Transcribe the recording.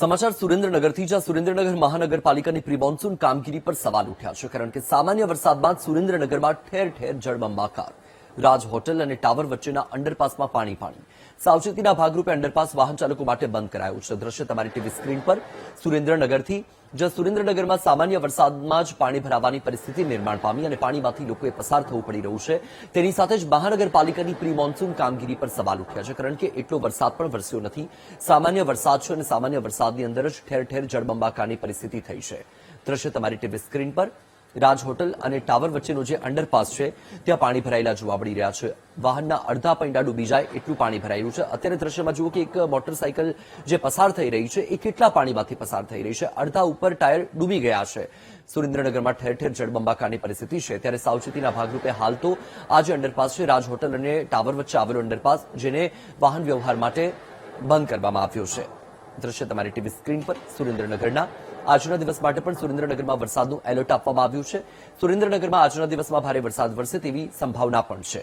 સમાચાર સુરેન્દ્રનગરથી જ્યાં સુરેન્દ્રનગર મહાનગરપાલિકાની પ્રી મોન્સૂન કામગીરી પર સવાલ ઉઠ્યા છે કારણ કે સામાન્ય વરસાદ બાદ સુરેન્દ્રનગરમાં ઠેર ઠેર જળબંબાકાર રાજ હોટલ અને ટાવર વચ્ચેના અંડરપાસમાં પાણી સાવચેતીના ભાગરૂપે અંડરપાસ વાહન ચાલકો માટે બંધ કરાયું છે। દ્રશ્ય તમારી ટીવી સ્ક્રીન પર સુરેન્દ્રનગરથી જ્યાં સુરેન્દ્રનગરમાં સામાન્ય વરસાદમાં જ પાણી ભરાવાની પરિસ્થિતિ નિર્માણ પામી અને પાણીમાંથી લોકોએ પસાર થવું પડી રહ્યું છે। તેની સાથે જ મહાનગરપાલિકાની પ્રી મોન્સૂન કામગીરી પર સવાલ ઉઠ્યા છે કારણ કે એટલો વરસાદ પણ વરસ્યો નથી। સામાન્ય વરસાદ છે અને સામાન્ય વરસાદની અંદર જ ઠેર ઠેર જળબંબાકારની પરિસ્થિતિ થઈ છે। દ્રશ્ય તમારી ટીવી સ્ક્રીન પર રાજ હોટલ અને ટાવર વચ્ચેનો જે અંડરપાસ છે ત્યાં પાણી ભરાયેલા જોવા મળી રહ્યા છે। વાહનના અડધા પૈડા ડૂબી જાય એટલું પાણી ભરાયેલું છે। અત્યારે દ્રશ્યમાં જુઓ કે એક મોટરસાયકલ જે પસાર થઈ રહી છે એ કેટલા પાણીમાંથી પસાર થઈ રહી છે, અડધા ઉપર ટાયર ડૂબી ગયા છે। સુરેન્દ્રનગરમાં ઠેર ઠેર જળબંબાકારની પરિસ્થિતિ છે ત્યારે સાવચેતીના ભાગરૂપે હાલ તો આ જે અંડરપાસ છે રાજ હોટલ અને ટાવર વચ્ચે આવેલો અંડરપાસ જેને વાહન વ્યવહાર માટે બંધ કરવામાં આવ્યો છે। દ્રશ્ય તમારી ટીવી સ્ક્રીન પર સુરેન્દ્રનગરના આજના દિવસ માટે પણ સુરેન્દ્રનગરમાં વરસાદનું એલર્ટ આપવામાં આવ્યું છે। સુરેન્દ્રનગરમાં આજના દિવસમાં ભારે વરસાદ વરસે તેવી સંભાવના પણ છે।